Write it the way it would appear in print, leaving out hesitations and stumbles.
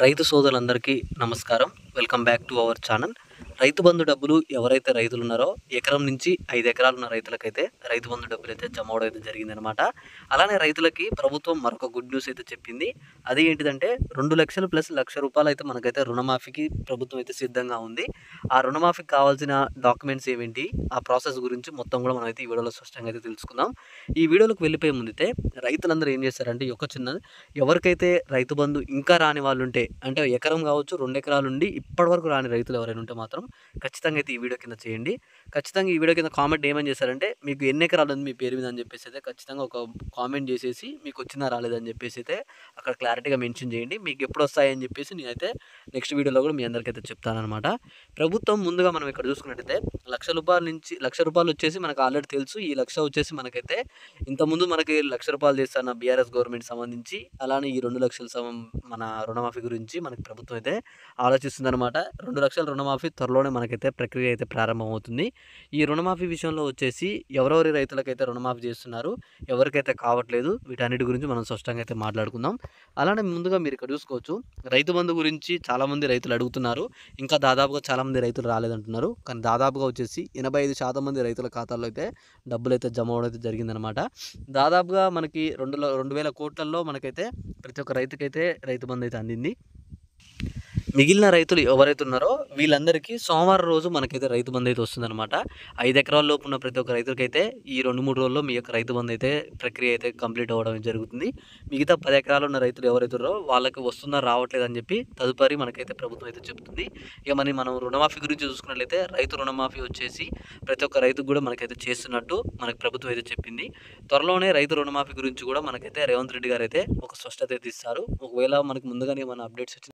రైతు సోదరులందరికీ నమస్కారం. Welcome back to our channel. Rythu Bandhu డబ్బులు ఎవరైతే రైతులున్నారో ఎకరం నుంచి 5 ఎకరాలున్న రైతులకైతే రైతు బంధు డబ్బులైతే జమ అవ్వడం అయితే జరిగిందనమాట. అలానే రైతులకి ప్రభుత్వం మరొక గుడ్ న్యూస్ అయితే చెప్పింది. అది ఏంటిదంటే 2,00,000 ప్లస్ రూ. 1,00,000 అయితే మనకైతే రుణమాఫీకి ప్రభుత్వం అయితే సిద్ధంగా ఉంది. ఆ రుణమాఫీకి కావాల్సిన డాక్యుమెంట్స్ ఏవేంటి, ఆ ప్రాసెస్ గురించి మొత్తం కూడా మనమైతే ఈ వీడియోలో స్పష్టంగా అయితే తెలుసుకుందాం. ఈ వీడియోలోకి వెళ్ళిపోయే ముందైతే రైతులందరూ ఏం చేస్తారంటే ఈ యొక్క చిన్న ఎవరికైతే రైతు బంధు ఇంకా రాని వాళ్ళుంటే, అంటే ఎకరం కావచ్చు, 2 ఎకరాలుండి ఇప్పటివరకు రాని రైతులు ఎవరైనా ఉంటే మాత్రం ఖచ్చితంగా అయితే ఈ వీడియో కింద చేయండి. ఖచ్చితంగా ఈ వీడియో కింద కామెంట్ ఏమని చేశారంటే, మీకు ఎన్ని ఎకరాలు ఉంది మీ పేరు మీద అని చెప్పేసి అయితే ఖచ్చితంగా ఒక కామెంట్ చేసేసి మీకు వచ్చిందా రాలేదని చెప్పేసి అయితే అక్కడ క్లారిటీగా మెన్షన్ చేయండి. మీకు ఎప్పుడు వస్తాయని చెప్పేసి నేనైతే నెక్స్ట్ వీడియోలో కూడా మీ అందరికైతే చెప్తాననమాట. ప్రభుత్వం ముందుగా మనం ఇక్కడ చూసుకున్నట్టయితే రూ. 1,00,000 వచ్చేసి మనకు ఆల్రెడీ తెలుసు. ఈ 1,00,000 వచ్చేసి మనకైతే ఇంతకుముందు మనకి రూ. 1,00,000 చేస్తున్న బీఆర్ఎస్ గవర్నమెంట్ సంబంధించి, అలానే ఈ 2,00,000 మన రుణమాఫీ గురించి మనకి ప్రభుత్వం అయితే ఆలోచిస్తుందనమాట. 2,00,000 రుణమాఫీ త్వరలోనే మనకైతే ప్రక్రియ అయితే ప్రారంభమవుతుంది. ఈ రుణమాఫీ విషయంలో వచ్చేసి ఎవరెవరి రైతులకైతే రుణమాఫీ చేస్తున్నారు, ఎవరికైతే కావట్లేదు, వీటన్నిటి గురించి మనం స్పష్టంగా అయితే మాట్లాడుకుందాం. అలానే ముందుగా మీరు ఇక్కడ చూసుకోవచ్చు, రైతు బంధు గురించి చాలామంది రైతులు అడుగుతున్నారు. ఇంకా దాదాపుగా చాలామంది రైతులు రాలేదంటున్నారు. కానీ దాదాపుగా వచ్చేసి 85% మంది రైతుల ఖాతాల్లో అయితే డబ్బులైతే జమ అవ్వడం అయితే జరిగిందనమాట. దాదాపుగా మనకి 2,000 కోట్లల్లో మనకైతే ప్రతి ఒక్క రైతుకైతే రైతు బంధు అయితే అందింది. మిగిలిన రైతులు ఎవరైతే ఉన్నారో వీళ్ళందరికీ సోమవారం రోజు మనకైతే రైతు బంధు అయితే వస్తుందనమాట. 5 ఎకరాల లోపు ఉన్న ప్రతి ఒక్క రైతులకైతే ఈ 2-3 రోజుల్లో మీ యొక్క రైతు బంధు అయితే ప్రక్రియ అయితే కంప్లీట్ అవ్వడం జరుగుతుంది. మిగతా 10 ఎకరాలు ఉన్న రైతులు ఎవరైతే ఉన్నారో వాళ్ళకి వస్తుందా రావట్లేదని చెప్పి తదుపరి మనకైతే ప్రభుత్వం అయితే చెప్తుంది. ఇక మనం రుణమాఫీ గురించి చూసుకున్నట్లయితే రైతు రుణమాఫీ వచ్చేసి ప్రతి ఒక్క రైతుకు కూడా మనకైతే చేస్తున్నట్టు మనకి ప్రభుత్వం అయితే చెప్పింది. త్వరలోనే రైతు రుణమాఫీ గురించి కూడా మనకైతే రేవంత్ రెడ్డి గారు అయితే ఒక స్పష్టత అయితే ఇస్తారు. ఒకవేళ మనకు ముందుగానే ఏమైనా అప్డేట్స్ వచ్చినా